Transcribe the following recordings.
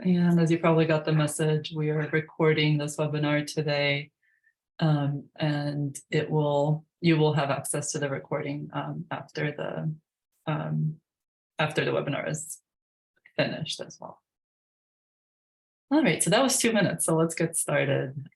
And as you probably got the message, we are recording this webinar today, and you will have access to the recording after the webinar is finished as well. All right, so that was 2 minutes, so let's get started.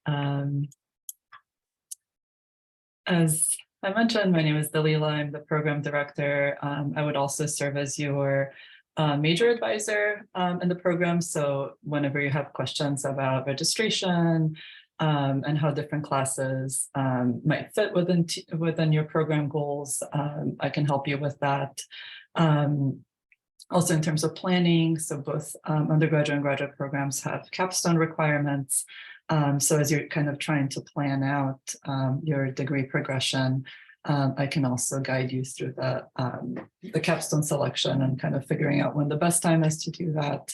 As I mentioned, my name is Dalila. I'm the program director. I would also serve as your major advisor in the program. So whenever you have questions about registration and how different classes might fit within your program goals, I can help you with that. Also in terms of planning, so both undergraduate and graduate programs have capstone requirements. So as you're kind of trying to plan out your degree progression, I can also guide you through the capstone selection and kind of figuring out when the best time is to do that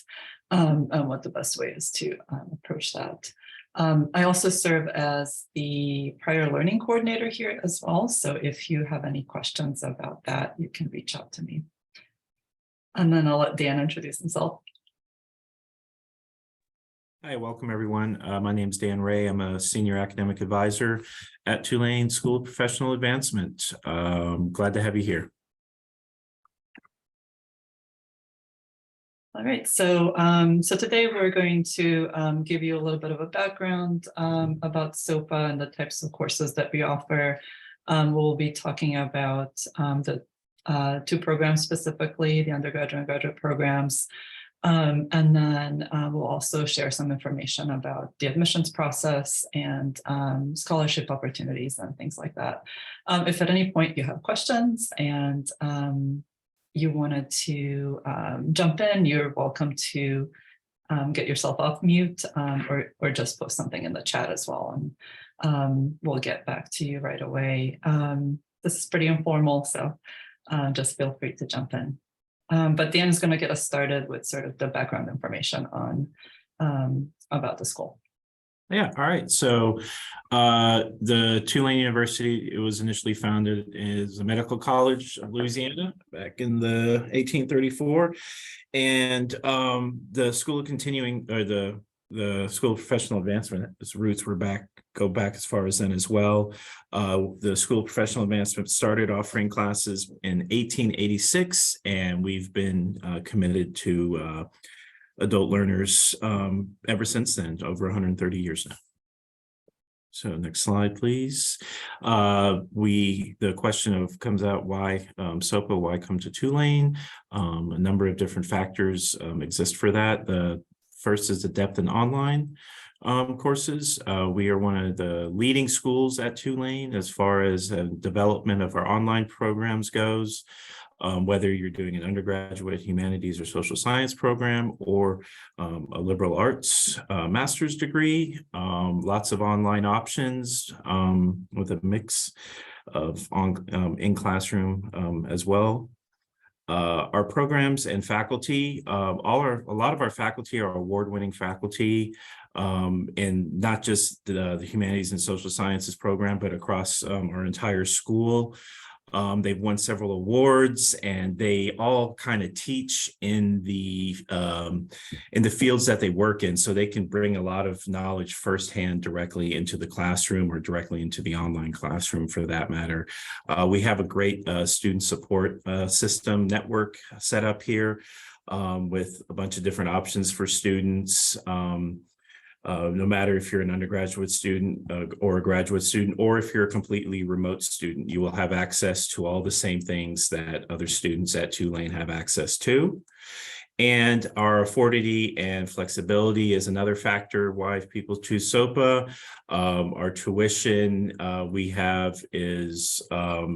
and what the best way is to approach that. I also serve as the prior learning coordinator here as well. So if you have any questions about that, you can reach out to me. And then I'll let Dan introduce himself. Hi, welcome everyone. My name is Dan Ray. I'm a senior academic advisor at Tulane School of Professional Advancement. Glad to have you here. All right, so today we're going to give you a little bit of a background about SOPA and the types of courses that we offer. We'll be talking about the two programs specifically, the undergraduate and graduate programs. And then we'll also share some information about the admissions process and scholarship opportunities and things like that. If at any point you have questions and you wanted to jump in, you're welcome to get yourself off mute or just post something in the chat as well. And we'll get back to you right away. This is pretty informal, so just feel free to jump in. But Dan is going to get us started with sort of the background information on about the school. Yeah, all right. So the Tulane University, it was initially founded as a medical college of Louisiana back in the 1834. And the School of Continuing, or the School of Professional Advancement, its roots go back as far as then as well. The School of Professional Advancement started offering classes in 1886, and we've been committed to adult learners ever since then, over 130 years now. So next slide, please. The question comes out, why SOPA, why come to Tulane? A number of different factors exist for that. The first is the depth in online courses. We are one of the leading schools at Tulane as far as development of our online programs goes. Whether you're doing an undergraduate humanities or social science program or a liberal arts master's degree, lots of online options with a mix of in-classroom as well. Our programs and faculty, a lot of our faculty are award-winning faculty, and not just the humanities and social sciences program, but across our entire school. They've won several awards, and they all kind of teach in the fields that they work in, so they can bring a lot of knowledge firsthand directly into the classroom or directly into the online classroom for that matter. We have a great student support system network set up here with a bunch of different options for students. No matter if you're an undergraduate student or a graduate student, or if you're a completely remote student, you will have access to all the same things that other students at Tulane have access to. And our affordability and flexibility is another factor why people choose SOPA. Our tuition we have is a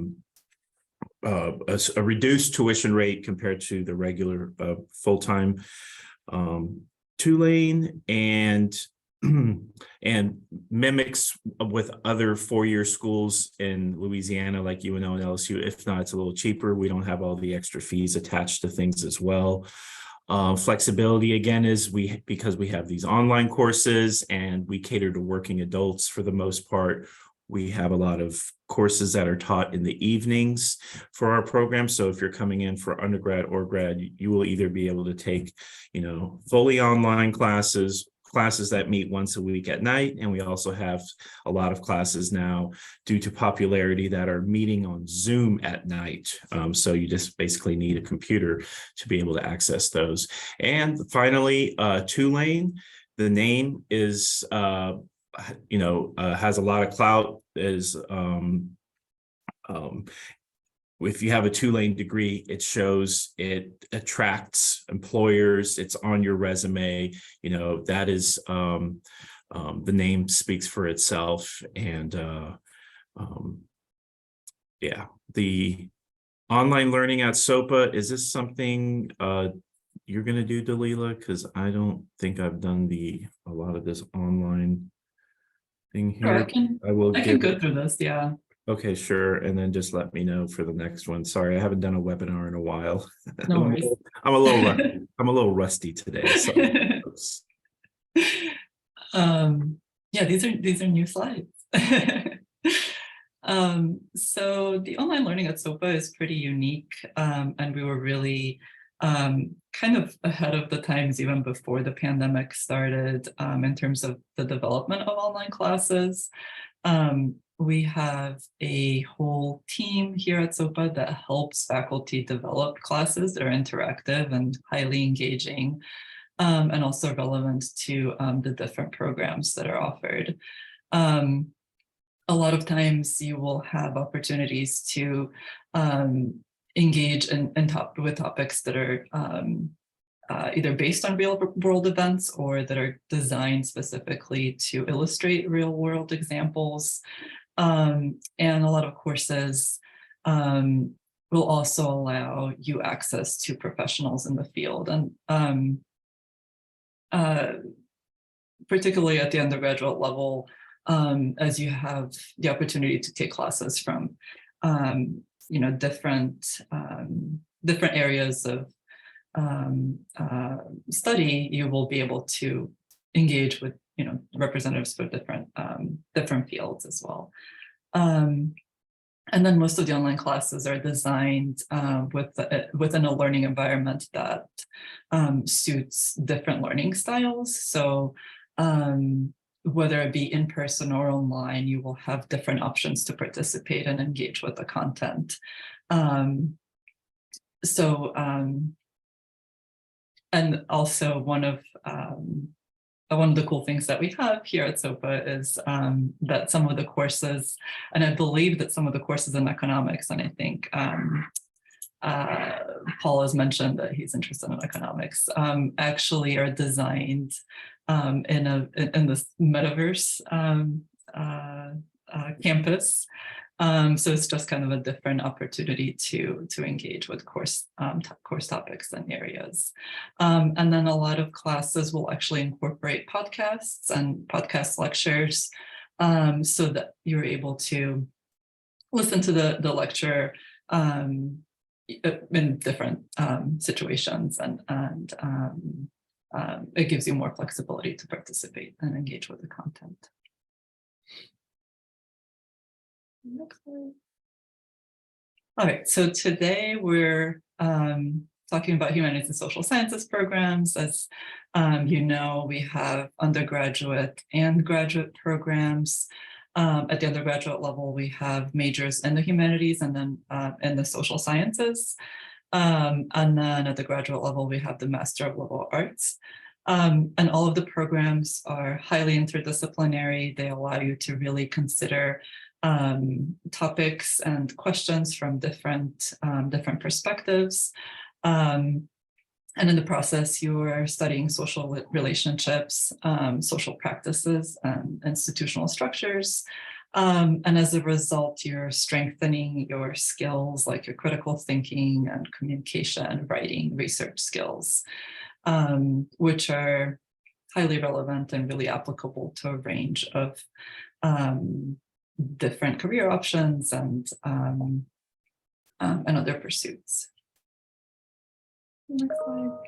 reduced tuition rate compared to the regular full-time Tulane, and mimics with other four-year schools in Louisiana like UNO and LSU. If not, it's a little cheaper. We don't have all the extra fees attached to things as well. Flexibility, again, is because we have these online courses and we cater to working adults for the most part, We have a lot of courses that are taught in the evenings for our program. So if you're coming in for undergrad or grad, you will either be able to take, fully online classes that meet once a week at night. And we also have a lot of classes now, due to popularity, that are meeting on Zoom at night. So you just basically need a computer to be able to access those. And finally, Tulane, the name is, has a lot of clout. If you have a Tulane degree, it shows, it attracts employers, it's on your resume, that is, the name speaks for itself. And the online learning at SOPA, is this something you're going to do, Dalila? Because I don't think I've done a lot of this online thing here. I can go through this, yeah. Okay, sure. And then just let me know for the next one. Sorry, I haven't done a webinar in a while. No worries. I'm a little rusty today. So. Yeah, these are new slides. So the online learning at SOPA is pretty unique, and we were really kind of ahead of the times even before the pandemic started, in terms of the development of online classes. We have a whole team here at SOPA that helps faculty develop classes that are interactive and highly engaging, and also relevant to the different programs that are offered. A lot of times you will have opportunities to engage with topics that are either based on real world events or that are designed specifically to illustrate real world examples. And a lot of courses will also allow you access to professionals in the field. And particularly at the undergraduate level, as you have the opportunity to take classes from different areas of study, you will be able to engage with representatives for different fields as well. And then most of the online classes are designed within a learning environment that suits different learning styles. So whether it be in person or online, you will have different options to participate and engage with the content. And also one of the cool things that we have here at SOPA is that some of the courses, and I believe that some of the courses in economics, and I think Paul has mentioned that he's interested in economics, actually are designed in this metaverse campus. So it's just kind of a different opportunity to engage with course topics and areas. And then a lot of classes will actually incorporate podcasts and podcast lectures, so that you're able to listen to the lecture in different situations, and it gives you more flexibility to participate and engage with the content. Next slide. All right, so today we're talking about humanities and social sciences programs. As we have undergraduate and graduate programs. At the undergraduate level, we have majors in the humanities and then in the social sciences. And then at the graduate level, we have the Master of Liberal Arts. And all of the programs are highly interdisciplinary. They allow you to really consider topics and questions from different perspectives. And in the process, you are studying social relationships, social practices, and institutional structures. And as a result, you're strengthening your skills like your critical thinking and communication, writing, research skills, which are highly relevant and really applicable to a range of different career options and other pursuits. Next slide.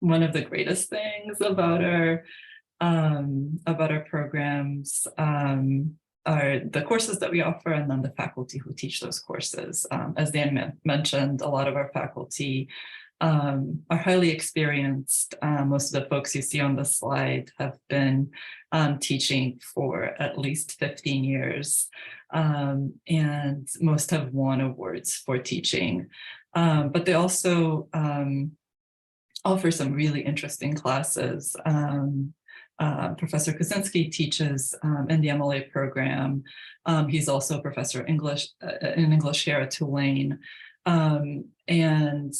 One of the greatest things about our about our programs are the courses that we offer, and then the faculty who teach those courses. As Dan mentioned, a lot of our faculty are highly experienced. Most of the folks you see on the slide have been teaching for at least 15 years, and most have won awards for teaching. But they also offer some really interesting classes. Professor Kaczynski teaches in the MLA program. He's also a professor of English, in English here at Tulane. And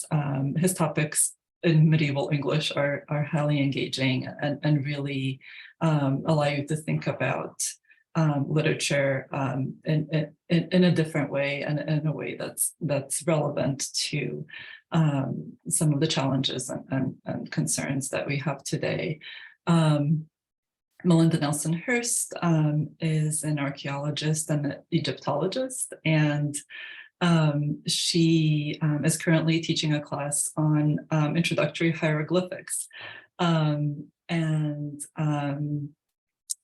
his topics in medieval English are highly engaging and really allow you to think about literature in a different way, and in a way that's relevant to some of the challenges and concerns that we have today. Melinda Nelson Hurst is an archaeologist and an Egyptologist, and she is currently teaching a class on introductory hieroglyphics. Lauren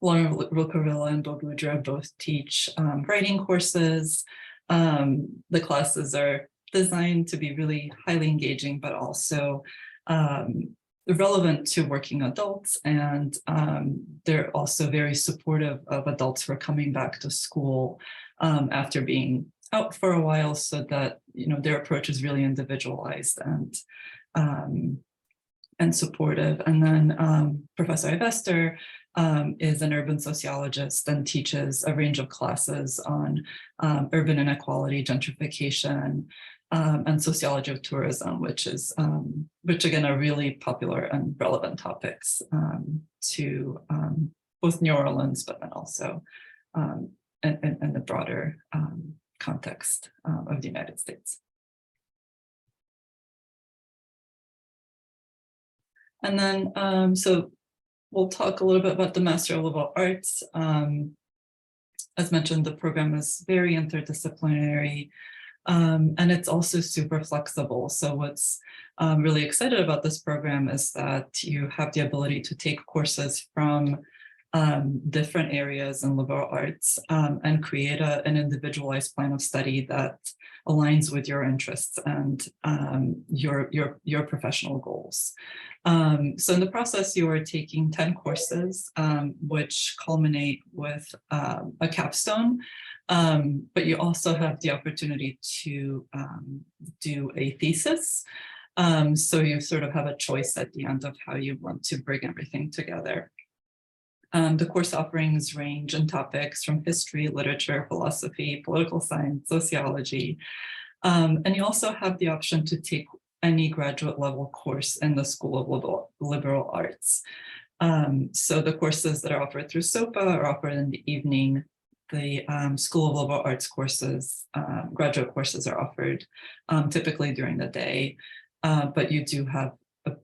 Rocavilla and Bill Boudreaux both teach writing courses. The classes are designed to be really highly engaging, but also relevant to working adults, and they're also very supportive of adults who are coming back to school after being out for a while, so that their approach is really individualized and supportive. And then Professor Ivester is an urban sociologist and teaches a range of classes on urban inequality, gentrification, and sociology of tourism, which again are really popular and relevant topics to both New Orleans, but then also in the broader context of the United States. And then, so we'll talk a little bit about the Master of Liberal Arts. As mentioned, the program is very interdisciplinary. And it's also super flexible. So what's really excited about this program is that you have the ability to take courses from different areas in liberal arts and create an individualized plan of study that aligns with your interests and your professional goals. So in the process, you are taking 10 courses, which culminate with a capstone. But you also have the opportunity to do a thesis. So you sort of have a choice at the end of how you want to bring everything together. The course offerings range in topics from history, literature, philosophy, political science, sociology. And you also have the option to take any graduate level course in the School of Liberal Arts. So the courses that are offered through SOPA are offered in the evening. The School of Liberal Arts courses, graduate courses, are offered typically during the day, but you do have a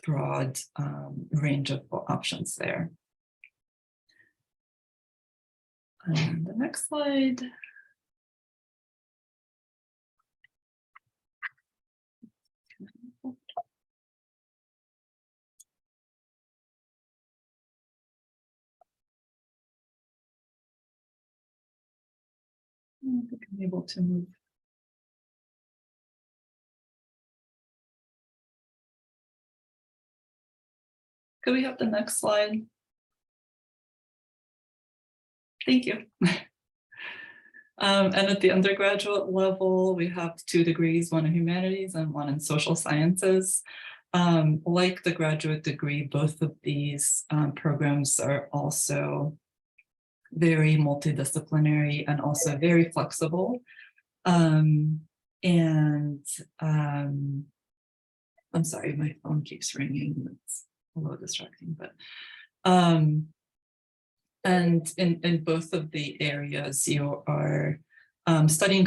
broad range of options there. And the next slide. I don't think I'm able to move. Could we have the next slide? Thank you. And at the undergraduate level, we have 2 degrees, one in humanities and one in social sciences. Like the graduate degree, both of these programs are also very multidisciplinary and also very flexible. I'm sorry, my phone keeps ringing. It's a little distracting, but and in both of the areas, you are studying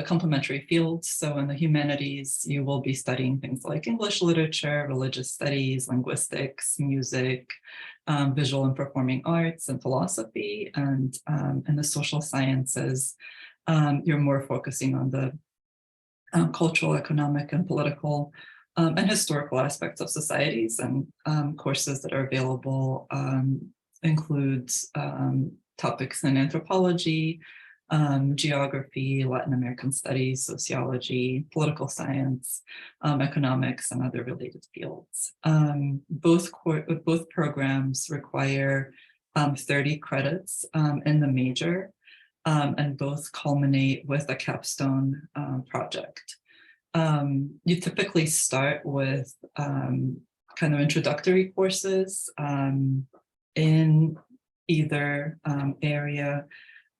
complementary fields. So in the humanities, you will be studying things like English literature, religious studies, linguistics, music, visual and performing arts, and philosophy. And in the social sciences, you're more focusing on the cultural, economic, and political and historical aspects of societies. And courses that are available include topics in anthropology, geography, Latin American studies, sociology, political science, economics, and other related fields. Both programs require 30 credits in the major, and both culminate with a capstone project. You typically start with kind of introductory courses in either area.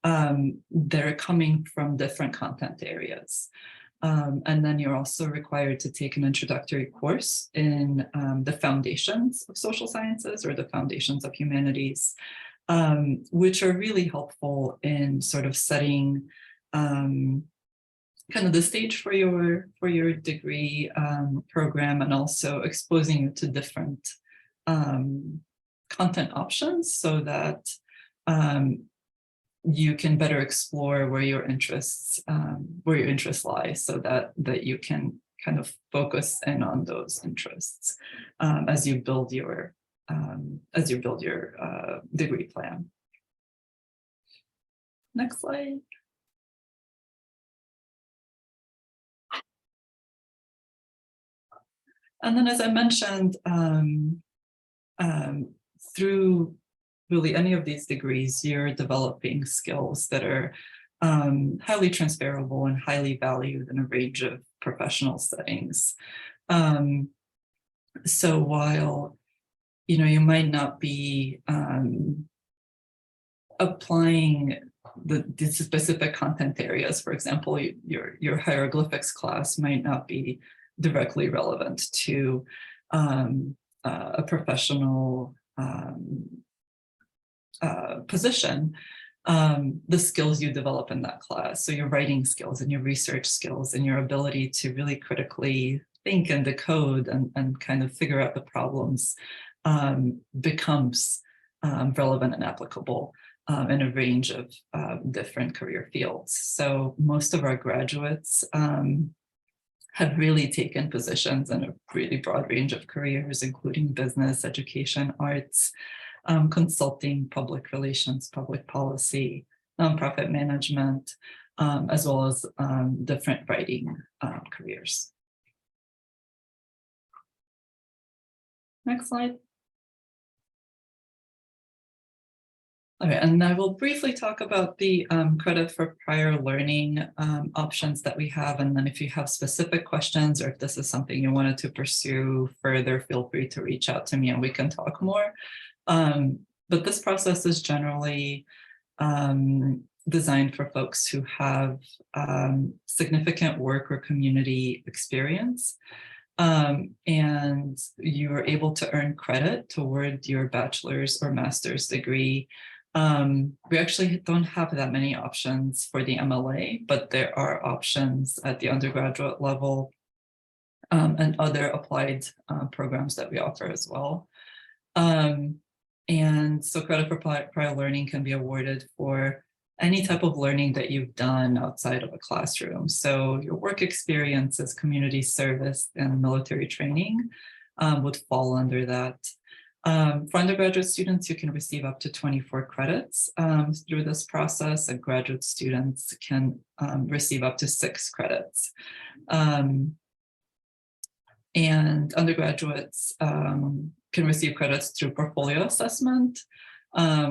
They're coming from different content areas. And then you're also required to take an introductory course in the foundations of social sciences or the foundations of humanities, which are really helpful in sort of setting kind of the stage for your degree program, and also exposing you to different content options so that you can better explore where your interests lie, so that you can kind of focus in on those interests as you build your degree plan. Next slide. And then, as I mentioned, through really any of these degrees, you're developing skills that are highly transferable and highly valued in a range of professional settings. So while you might not be applying the specific content areas, for example, your hieroglyphics class might not be directly relevant to a professional position, the skills you develop in that class, so your writing skills and your research skills and your ability to really critically think and decode and kind of figure out the problems becomes relevant and applicable in a range of different career fields. So most of our graduates have really taken positions in a really broad range of careers, including business, education, arts, consulting, public relations, public policy, nonprofit management, as well as different writing careers. Next slide. Okay, and I will briefly talk about the credit for prior learning options that we have. And then if you have specific questions, or if this is something you wanted to pursue further, feel free to reach out to me and we can talk more. But this process is generally designed for folks who have significant work or community experience. And you are able to earn credit toward your bachelor's or master's degree. We actually don't have that many options for the MLA, but there are options at the undergraduate level and other applied programs that we offer as well. And so credit for prior learning can be awarded for any type of learning that you've done outside of a classroom. So your work experiences, community service, and military training would fall under that. For undergraduate students, you can receive up to 24 credits through this process, and graduate students can receive up to 6 credits. And undergraduates can receive credits through portfolio assessment,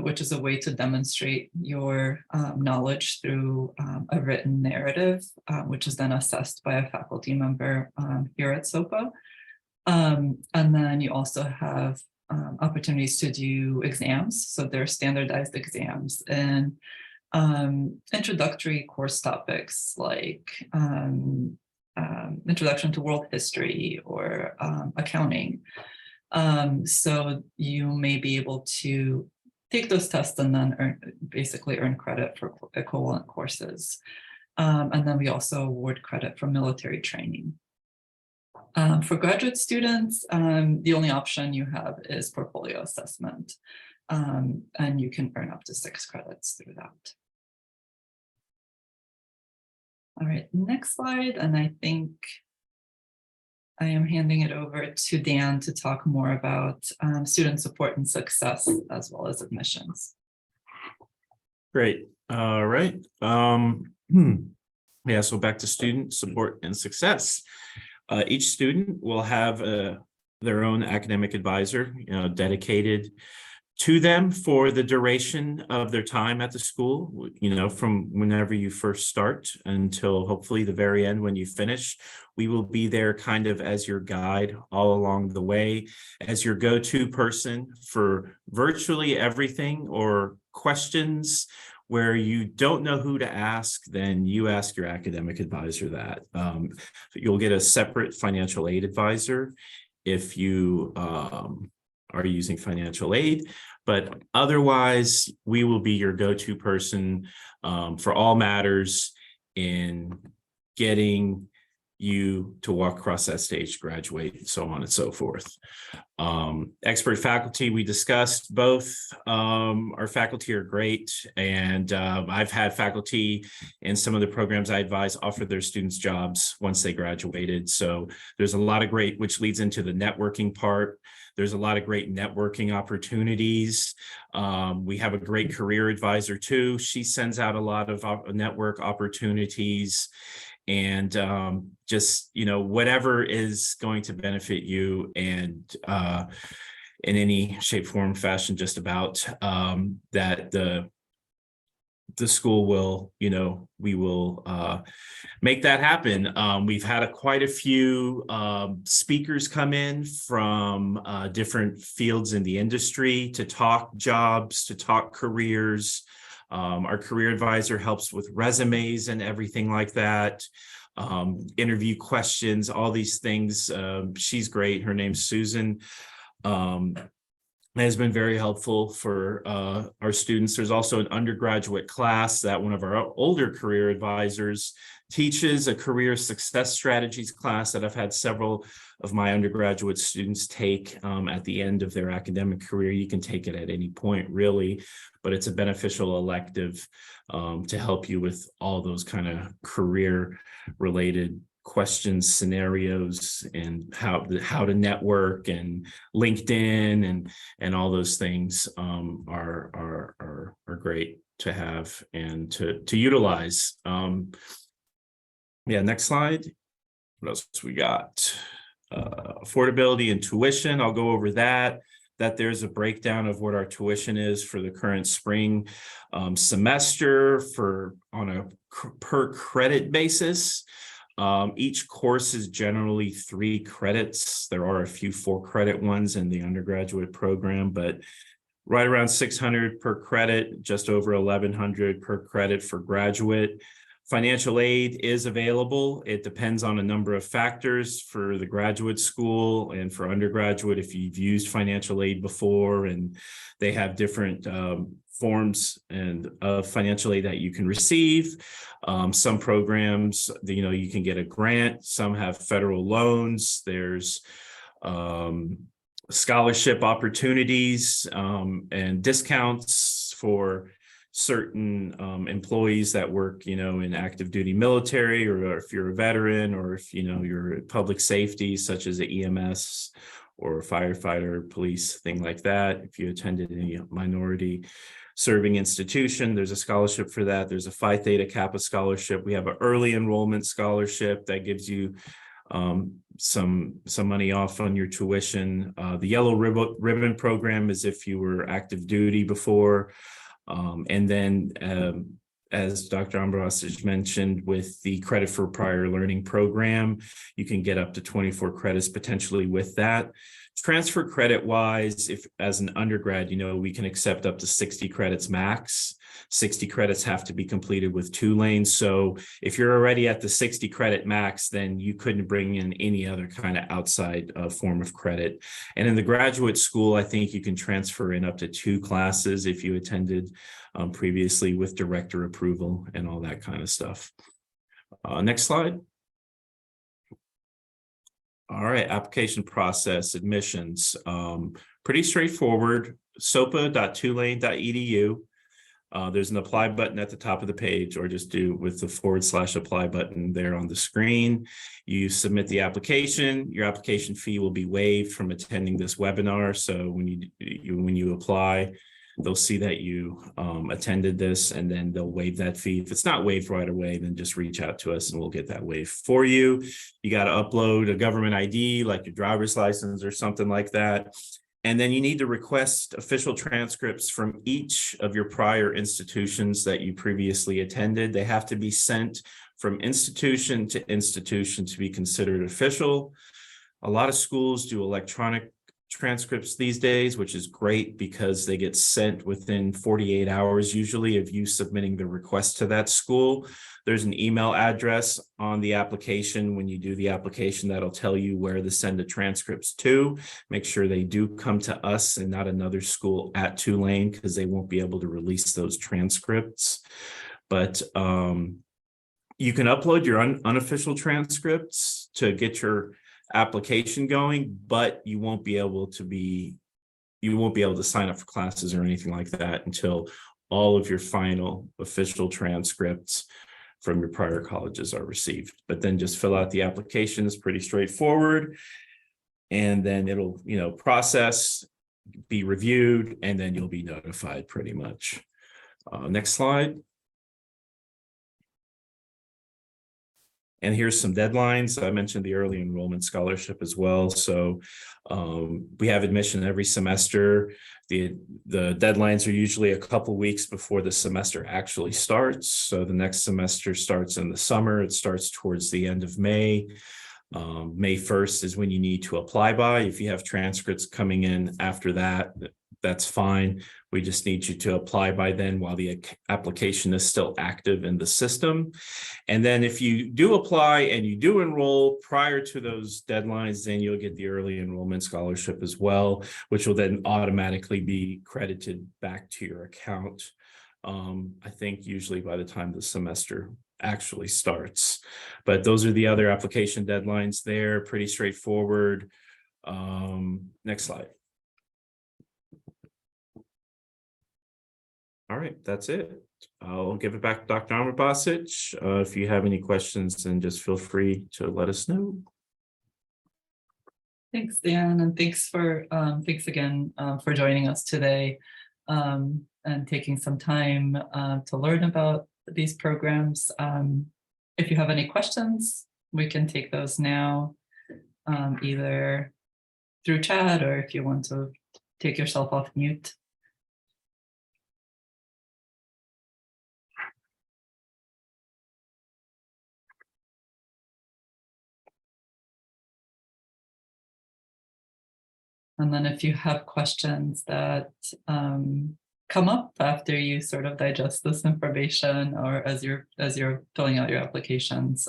which is a way to demonstrate your knowledge through a written narrative, which is then assessed by a faculty member here at SOPA. And then you also have opportunities to do exams. So there are standardized exams and introductory course topics like Introduction to World History or accounting. So you may be able to take those tests and then basically earn credit for equivalent courses. And then we also award credit for military training. For graduate students, the only option you have is portfolio assessment, and you can earn up to 6 credits through that. All right, next slide, and I think I am handing it over to Dan to talk more about student support and success as well as admissions. Great. All right. Yeah, so back to student support and success. Each student will have their own academic advisor, dedicated to them for the duration of their time at the school, from whenever you first start until hopefully the very end when you finish. We will be there kind of as your guide all along the way, as your go-to person for virtually everything or questions where you don't know who to ask, then you ask your academic advisor that. You'll get a separate financial aid advisor if you are using financial aid, but otherwise we will be your go-to person for all matters in getting you to walk across that stage, graduate, so on and so forth. Expert faculty, we discussed both. Our faculty are great, and I've had faculty in some of the programs I advise offer their students jobs once they graduated. So there's a lot of great, which leads into the networking part. There's a lot of great networking opportunities. We have a great career advisor too. She sends out a lot of network opportunities. And just, whatever is going to benefit you, and in any shape, form, fashion, just about that the school will, we will make that happen. We've had quite a few speakers come in from different fields in the industry to talk jobs, to talk careers. Our career advisor helps with resumes and everything like that, interview questions, all these things. She's great. Her name's Susan. Has been very helpful for our students. There's also an undergraduate class that one of our older career advisors teaches, a career success strategies class that I've had several of my undergraduate students take at the end of their academic career. You can take it at any point, really, but it's a beneficial elective to help you with all those kind of career-related questions, scenarios, and how to network, and LinkedIn and all those things are great to have and to utilize. Yeah, next slide. What else we got? Affordability and tuition. I'll go over that there's a breakdown of what our tuition is for the current spring semester on a per credit basis. Each course is generally 3 credits. There are a few 4-credit ones in the undergraduate program, but right around 600 per credit, just over 1,100 per credit for graduate. Financial aid is available. It depends on a number of factors for the graduate school and for undergraduate. If you've used financial aid before, and they have different forms and of financial aid that you can receive. Some programs, you can get a grant. Some have federal loans. There's scholarship opportunities and discounts for certain employees that work, in active duty military, or if you're a veteran, or if, you're public safety, such as the EMS or firefighter, police, thing like that. If you attended any minority serving institution, there's a scholarship for that. There's a Phi Theta Kappa scholarship. We have an early enrollment scholarship that gives you some money off on your tuition. The Yellow Ribbon program is if you were active duty before. And then, as Dr. Ambrosich mentioned, with the credit for prior learning program, you can get up to 24 credits potentially with that. Transfer credit wise, if as an undergrad, we can accept up to 60 credits max. 60 credits have to be completed with Tulane. So if you're already at the 60 credit max, then you couldn't bring in any other kind of outside form of credit. And in the graduate school, I think you can transfer in up to 2 classes if you attended previously with director approval and all that kind of stuff. Next slide. All right, application process, admissions, pretty straightforward. sopa.tulane.edu. There's an apply button at the top of the page, or just do with the /apply button there on the screen. You submit the application. Your application fee will be waived from attending this webinar. So when you apply, they'll see that you attended this, and then they'll waive that fee. If it's not waived right away, then just reach out to us and we'll get that waived for you. You got to upload a government ID like your driver's license or something like that. And then you need to request official transcripts from each of your prior institutions that you previously attended. They have to be sent from institution to institution to be considered official. A lot of schools do electronic transcripts these days, which is great because they get sent within 48 hours usually of you submitting the request to that school. There's an email address on the application when you do the application that'll tell you where to send the transcripts to. Make sure they do come to us and not another school at Tulane, because they won't be able to release those transcripts. But you can upload your unofficial transcripts to get your application going, but you won't be able to sign up for classes or anything like that until all of your final official transcripts from your prior colleges are received. But then just fill out the application. It's pretty straightforward, and then it'll process, be reviewed, and then you'll be notified pretty much. Next slide. And here's some deadlines. I mentioned the early enrollment scholarship as well. So we have admission every semester. The deadlines are usually a couple weeks before the semester actually starts. So the next semester starts in the summer. It starts towards the end of May. May 1st is when you need to apply by. If you have transcripts coming in after that, that's fine. We just need you to apply by then while the application is still active in the system. And then if you do apply and you do enroll prior to those deadlines, then you'll get the early enrollment scholarship as well, which will then automatically be credited back to your account. I think usually by the time the semester actually starts. But those are the other application deadlines there, pretty straightforward. Next slide. All right, that's it. I'll give it back to Dr. Amarbasic. If you have any questions, then just feel free to let us know. Thanks, Dan, and thanks again for joining us today and taking some time to learn about these programs. If you have any questions, we can take those now, either through chat or if you want to take yourself off mute. And then if you have questions that come up after you sort of digest this information, or as you're filling out your applications,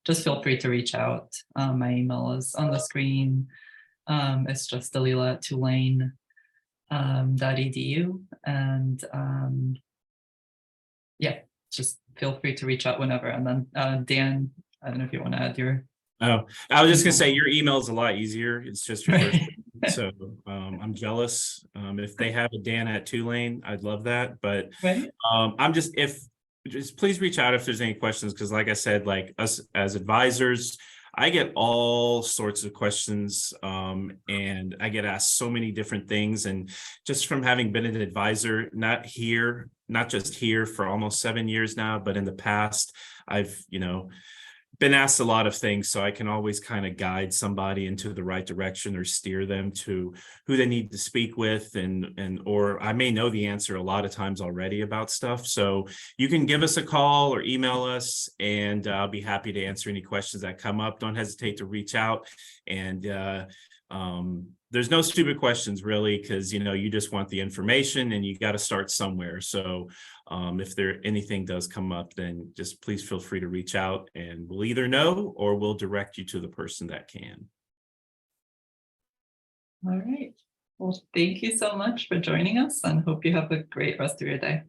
just feel free to reach out. My email is on the screen. It's just dalila@tulane.edu, and yeah, just feel free to reach out whenever. And then Dan, I don't know if you want to add your. Oh, I was just gonna say your email is a lot easier. It's just your first. So I'm jealous. If they have a Dan at Tulane, I'd love that. But I'm just please reach out if there's any questions, because like I said, like us as advisors, I get all sorts of questions, and I get asked so many different things. And just from having been an advisor, not just here for almost 7 years now, but in the past, I've been asked a lot of things, so I can always kind of guide somebody into the right direction or steer them to who they need to speak with, or I may know the answer a lot of times already about stuff. So you can give us a call or email us, and I'll be happy to answer any questions that come up. Don't hesitate to reach out. And there's no stupid questions really, because you just want the information and you got to start somewhere. So if anything does come up, then just please feel free to reach out, and we'll either know or we'll direct you to the person that can. All right. Well, thank you so much for joining us, and hope you have a great rest of your day.